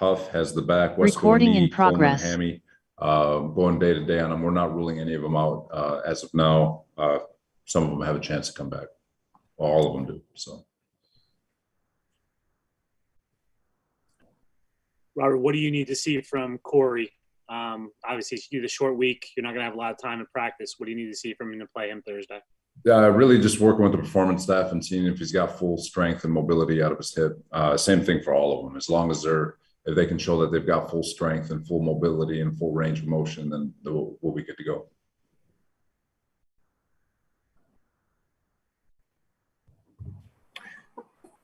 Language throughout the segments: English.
Huff has the back, Wesco Recording in knee, Coleman progress. hammy. Going day to day on them. We're not ruling any of them out as of now. Some of them have a chance to come back. Well, all of them do. So, Robert, what do you need to see from Corey? Obviously, if you do the short week, you're not going to have a lot of time to practice. What do you need to see from him to play him Thursday? Really just working with the performance staff and seeing if he's got full strength and mobility out of his hip. Same thing for all of them. As long as if they can show that they've got full strength and full mobility and full range of motion, then we'll be good to go.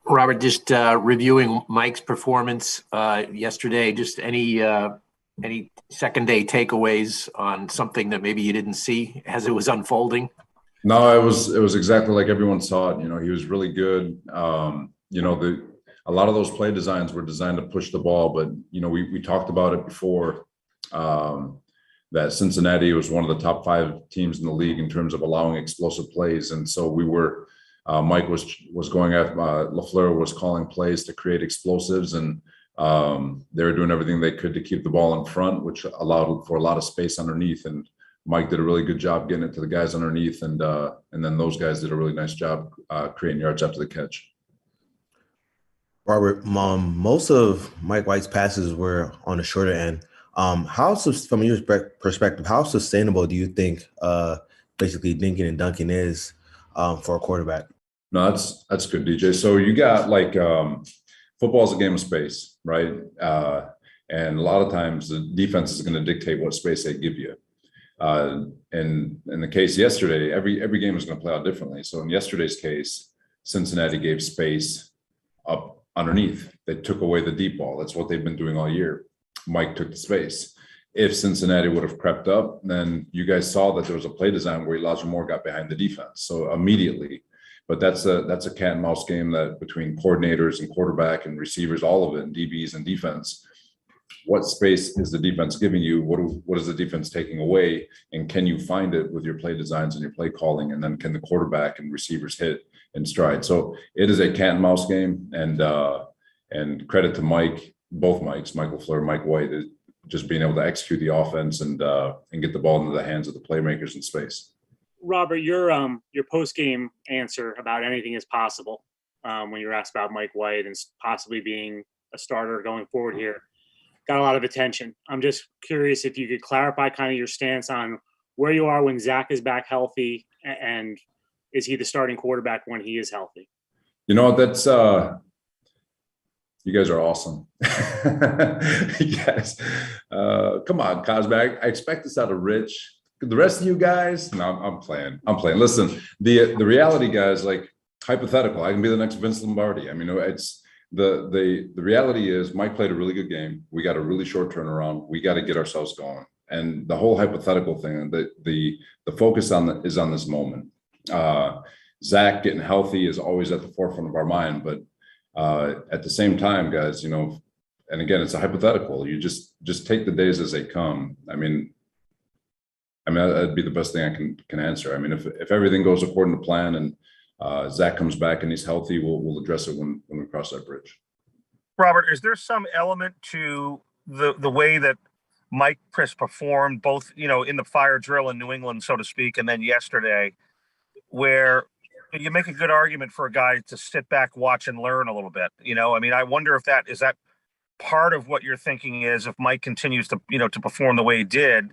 Robert, just reviewing Mike's performance yesterday, just any second day takeaways on something that maybe you didn't see as it was unfolding? No, it was exactly like everyone saw it. He was really good. A lot of those play designs were designed to push the ball, but we talked about it before, that Cincinnati was one of the top 5 teams in the league in terms of allowing explosive plays, and so we were. Mike was going at LaFleur was calling plays to create explosives, and they were doing everything they could to keep the ball in front, which allowed for a lot of space underneath. And Mike did a really good job getting it to the guys underneath, and then those guys did a really nice job creating yards after the catch. Robert, most of Mike White's passes were on the shorter end. From your perspective, how sustainable do you think basically dinking and dunking is for a quarterback? No, that's good, DJ. So you got football's a game of space, right? And a lot of times the defense is going to dictate what space they give you. And in the case yesterday, every game is going to play out differently. So in yesterday's case, Cincinnati gave space up underneath. They took away the deep ball. That's what they've been doing all year. Mike took the space. If Cincinnati would have crept up, then you guys saw that there was a play design where Elijah Moore got behind the defense. So immediately, but that's a cat and mouse game that between coordinators and quarterback and receivers, all of it, and DBs and defense. What space is the defense giving you? What is the defense taking away? And can you find it with your play designs and your play calling? And then can the quarterback and receivers hit in stride? So it is a cat and mouse game. And credit to Mike, both Mikes, Michael LaFleur, Mike White, just being able to execute the offense and get the ball into the hands of the playmakers in space. Robert, your post-game answer about anything is possible when you were asked about Mike White and possibly being a starter going forward here got a lot of attention. I'm just curious if you could clarify kind of your stance on where you are when Zach is back healthy, and is he the starting quarterback when he is healthy? That's you guys are awesome. Yes. Come on, Cosback. I expect this out of Rich. The rest of you guys, no, I'm playing. Listen, the reality, guys, like hypothetical, I can be the next Vince Lombardi. I mean, it's the reality is Mike played a really good game. We got a really short turnaround. We got to get ourselves going. And the whole hypothetical thing, the focus is on this moment. Zach getting healthy is always at the forefront of our mind, but at the same time, guys, and again, it's a hypothetical. You just take the days as they come. I mean, that'd be the best thing I can answer. I mean, if everything goes according to plan and Zach comes back and he's healthy, we'll address it when we cross that bridge. Robert, is there some element to the way that Mike performed both, in the fire drill in New England, so to speak, and then yesterday, where you make a good argument for a guy to sit back, watch, and learn a little bit? I wonder if that is part of what you're thinking is if Mike continues to, to perform the way he did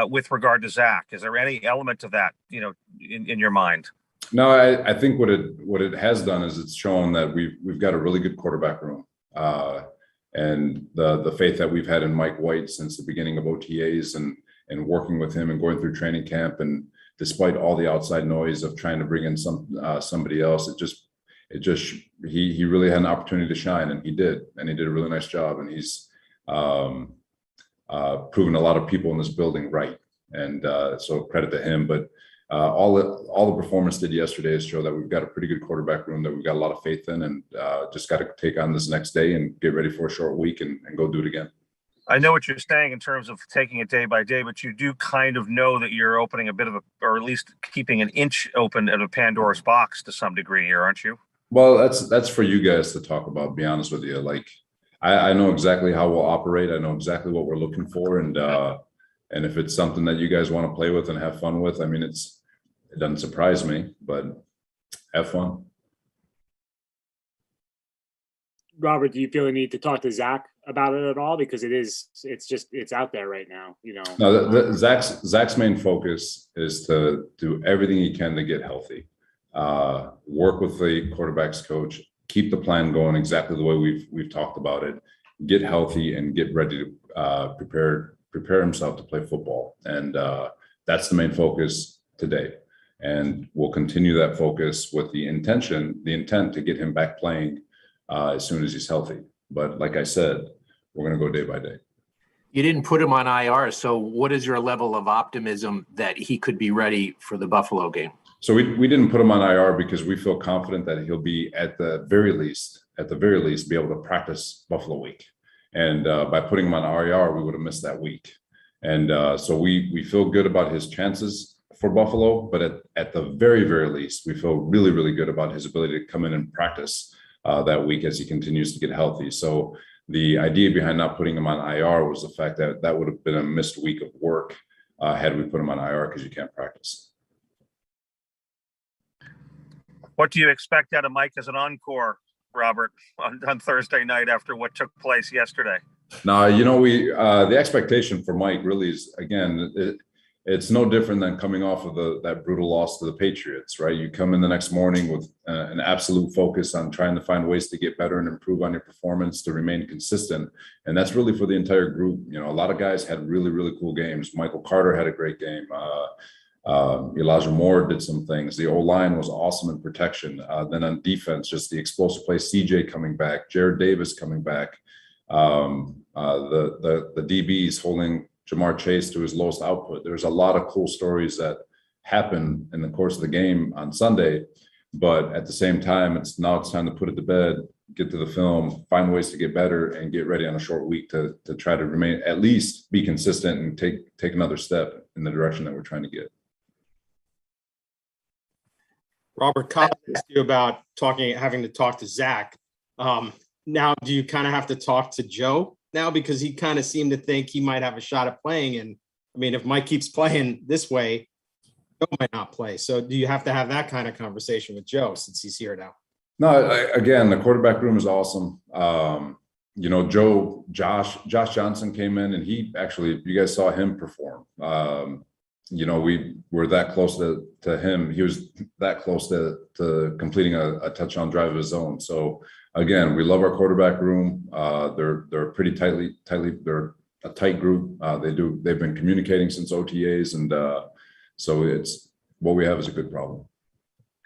with regard to Zach. Is there any element of that, in your mind? No, I think what it has done is it's shown that we've got a really good quarterback room, and the faith that we've had in Mike White since the beginning of OTAs and working with him and going through training camp, and despite all the outside noise of trying to bring in somebody else, he really had an opportunity to shine, and he did a really nice job, and he's proven a lot of people in this building right, and so credit to him. But all the performance did yesterday is show that we've got a pretty good quarterback room that we've got a lot of faith in, and just got to take on this next day and get ready for a short week and go do it again. I know what you're saying in terms of taking it day by day, but you do kind of know that you're opening a bit of or at least keeping an inch open at a Pandora's box to some degree here, aren't you? Well, that's for you guys to talk about, be honest with you. Like, I know exactly how we'll operate. I know exactly what we're looking for, and if it's something that you guys want to play with and have fun with, I mean, it doesn't surprise me, but have fun. Robert, do you feel the need to talk to Zach about it at all? Because it's out there right now, you know. No, Zach's main focus is to do everything he can to get healthy, work with the quarterback's coach, keep the plan going exactly the way we've talked about it, get healthy and get ready to prepare himself to play football. And that's the main focus today. And we'll continue that focus with the intent to get him back playing as soon as he's healthy. But like I said, we're going to go day by day. You didn't put him on IR, so what is your level of optimism that he could be ready for the Buffalo game? So we didn't put him on IR because we feel confident that he'll be at the very least, be able to practice Buffalo week. And by putting him on IR, we would have missed that week. And so we feel good about his chances for Buffalo, but at the very, very least, we feel really, really good about his ability to come in and practice that week as he continues to get healthy. So the idea behind not putting him on IR was the fact that that would have been a missed week of work had we put him on IR because you can't practice. What do you expect out of Mike as an encore, Robert, on Thursday night after what took place yesterday? No, you know, the expectation for Mike really is, again, it's no different than coming off of that brutal loss to the Patriots, right? You come in the next morning with an absolute focus on trying to find ways to get better and improve on your performance to remain consistent. And that's really for the entire group. You know, a lot of guys had really, really cool games. Michael Carter had a great game. Elijah Moore did some things. The O-line was awesome in protection. Then on defense, just the explosive play, CJ coming back, Jared Davis coming back, the DBs holding Jamar Chase to his lowest output. There's a lot of cool stories that happen in the course of the game on Sunday, but at the same time, it's time to put it to bed, get to the film, find ways to get better, and get ready on a short week to try to remain, at least be consistent and take another step in the direction that we're trying to get. Robert, Kyle asked you about having to talk to Zach. Now, do you kind of have to talk to Joe now, because he kind of seemed to think he might have a shot at playing? And I mean, if Mike keeps playing this way, Joe might not play. So do you have to have that kind of conversation with Joe since he's here now? No, again, the quarterback room is awesome. You know, Josh Johnson came in, and you guys saw him perform. You know, we were that close to him. He was that close to completing a touchdown drive of his own. So again, we love our quarterback room. They're pretty tightly. They're a tight group. They've been communicating since OTAs, and so it's what we have is a good problem.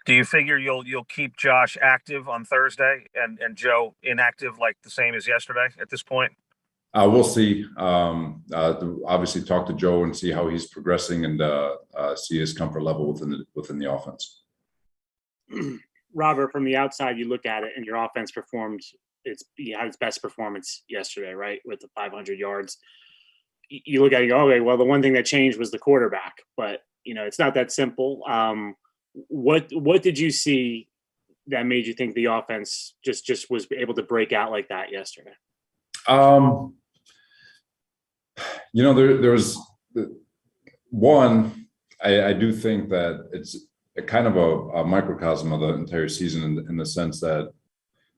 Do you figure you'll keep Josh active on Thursday and Joe inactive, like the same as yesterday at this point? We'll see. Obviously, talk to Joe and see how he's progressing, and see his comfort level within the offense. Robert, from the outside, you look at it, and your offense performed. You had its best performance yesterday, right, with the 500 yards. You look at it, you go, okay, well, the one thing that changed was the quarterback, but you know, it's not that simple. What did you see that made you think the offense just was able to break out like that yesterday? You know, there was one. I do think that it's a kind of a microcosm of the entire season in the sense that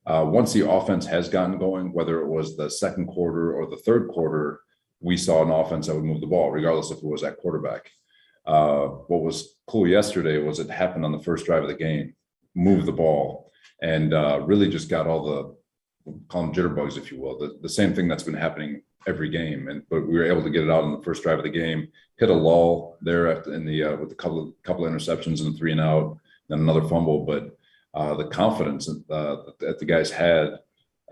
once the offense has gotten going, whether it was the second quarter or the third quarter, we saw an offense that would move the ball, regardless if it was at quarterback. What was cool yesterday was it happened on the first drive of the game, moved the ball, and really just got all the, call them jitterbugs, if you will, the same thing that's been happening every game. But we were able to get it out on the first drive of the game, hit a lull there with a couple of interceptions and a 3-and-out, then another fumble. But the confidence that the guys had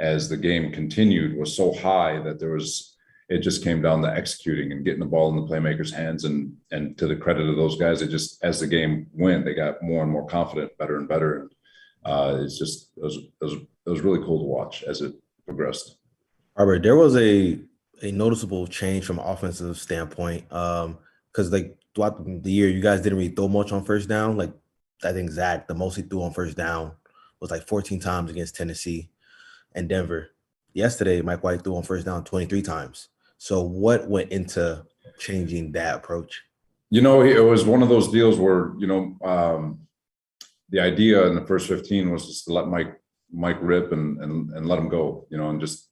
as the game continued was so high that it just came down to executing and getting the ball in the playmakers' hands. And to the credit of those guys, it just, as the game went, they got more and more confident, better and better. And it was really cool to watch as it progressed. Robert, there was a noticeable change from an offensive standpoint, because like throughout the year, you guys didn't really throw much on first down. Like I think Zach, the most he threw on first down was like 14 times against Tennessee and Denver. yesterday Mike White threw on first down 23 times. So what went into changing that approach? You know, it was one of those deals where, the idea in the first 15 was just to let Mike rip and let him go, and just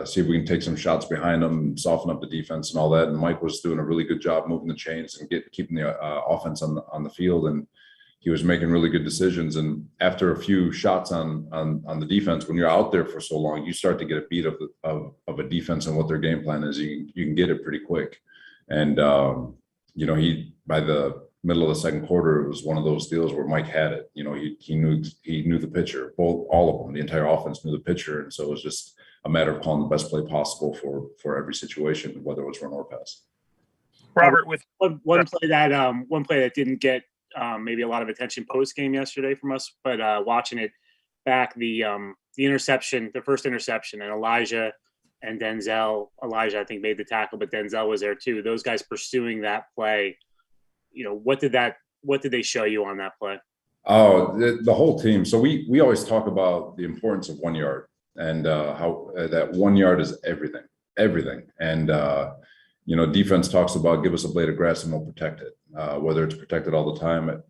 see if we can take some shots behind him and soften up the defense and all that. And Mike was doing a really good job moving the chains and keeping the offense on the field, and he was making really good decisions. And after a few shots on the defense, when you're out there for so long, you start to get a beat of a defense and what their game plan is. You can get it pretty quick. And he, by the middle of the second quarter, it was one of those deals where Mike had it. He knew the pitcher, all of them. The entire offense knew the pitcher, and so it was just a matter of calling the best play possible for every situation, whether it was run or pass. Robert, with one play that didn't get maybe a lot of attention post game yesterday from us, but watching it back, the interception, the first interception, and Elijah and Denzel. Elijah, I think, made the tackle, but Denzel was there too. Those guys pursuing that play. What did they show you on that play? Oh, the whole team. So we always talk about the importance of 1 yard and how that 1 yard is everything. And, defense talks about give us a blade of grass and we'll protect it. Whether it's protected all the time,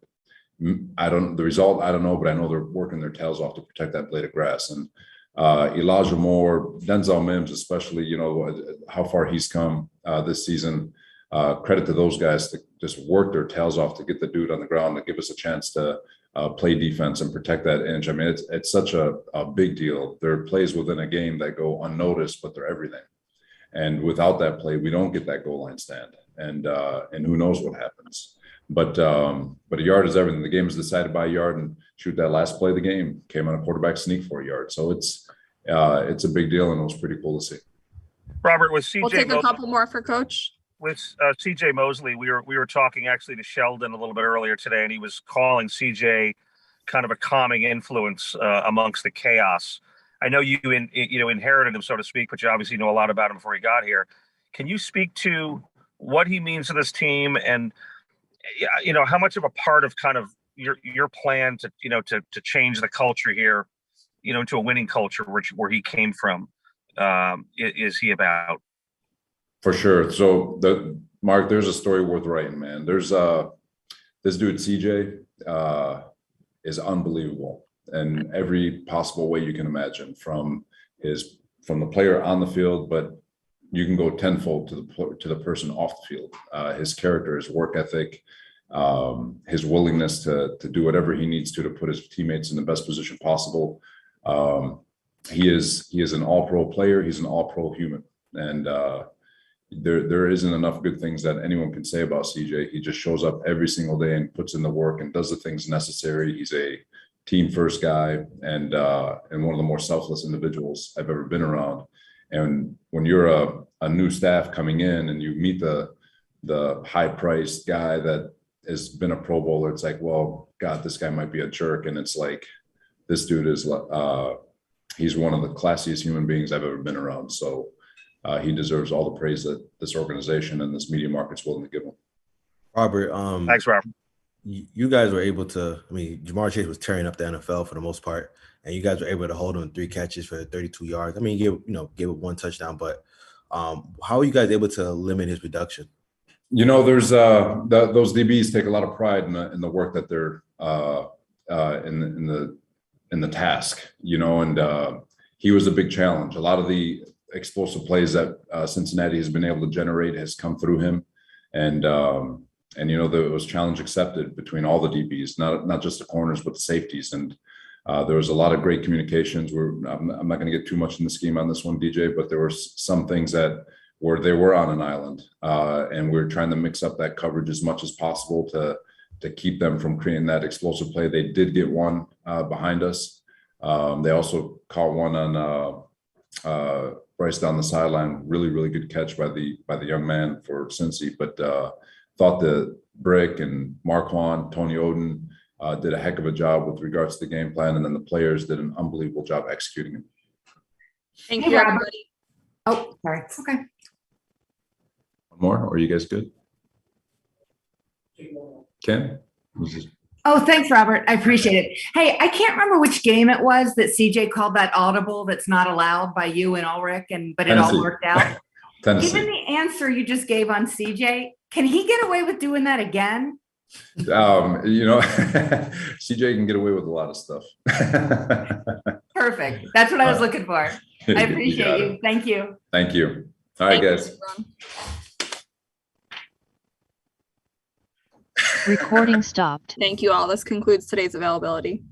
I don't know, but I know they're working their tails off to protect that blade of grass. And Elijah Moore, Denzel Mims, especially, how far he's come this season. Credit to those guys to just work their tails off to get the dude on the ground to give us a chance to play defense and protect that inch. I mean, it's such a big deal. There are plays within a game that go unnoticed, but they're everything. And without that play, we don't get that goal line stand. And who knows what happens. But a yard is everything. The game is decided by a yard, and shoot, that last play of the game came on a quarterback sneak for a yard. So it's a big deal, and it was pretty cool to see. Robert, with CJ, we'll take a couple more for Coach. With CJ Mosley, we were talking actually to Sheldon a little bit earlier today, and he was calling CJ kind of a calming influence amongst the chaos. I know you inherited him, so to speak, but you obviously know a lot about him before he got here. Can you speak to what he means to this team, and how much of a part of kind of your plan to change the culture here, into a winning culture where he came from, is he about? For sure. So Mark, there's a story worth writing, man. There's this dude, CJ, is unbelievable in every possible way you can imagine, from the player on the field, but you can go tenfold to the person off the field. His character, his work ethic, his willingness to do whatever he needs to put his teammates in the best position possible. He is an all-pro player. He's an all-pro human. And there isn't enough good things that anyone can say about CJ. He just shows up every single day and puts in the work and does the things necessary. He's a team first guy and one of the more selfless individuals I've ever been around. And when you're a new staff coming in and you meet the high priced guy that has been a Pro Bowler, it's like, well, God, this guy might be a jerk. And it's like, this dude is he's one of the classiest human beings I've ever been around. So he deserves all the praise that this organization and this media market's willing to give him. Robert, thanks, Robert. You guys were able to, Jamar Chase was tearing up the NFL for the most part, and you guys were able to hold him 3 catches for 32 yards. He gave it 1 touchdown, but how are you guys able to limit his production? There's those DBs take a lot of pride in the work that they're in the task, and he was a big challenge. A lot of the explosive plays that Cincinnati has been able to generate has come through him, and there was challenge accepted between all the DBs, not just the corners but the safeties, and there was a lot of great communications. I'm not going to get too much in the scheme on this one, DJ, but there were some things that they were on an island, and we're trying to mix up that coverage as much as possible to keep them from creating that explosive play. They did get one behind us. They also caught one on Bryce down the sideline. Really, really good catch by the young man for Cincy. But thought that Brick and Marquand, Tony Oden did a heck of a job with regards to the game plan, and then the players did an unbelievable job executing it. Thank you, everybody. Oh, sorry. Okay. One more? Or are you guys good? Ken? Oh, thanks, Robert. I appreciate it. Hey, I can't remember which game it was that CJ called that audible that's not allowed by you and Ulrich, but it all Tennessee. worked out. Tennessee. Given the answer you just gave on CJ, can he get away with doing that again? CJ can get away with a lot of stuff. Perfect. That's what I was looking for. I You appreciate got you. it. Thank you. Thank you. All right, Thank you, guys. everyone. Recording stopped. Thank you all. This concludes today's availability.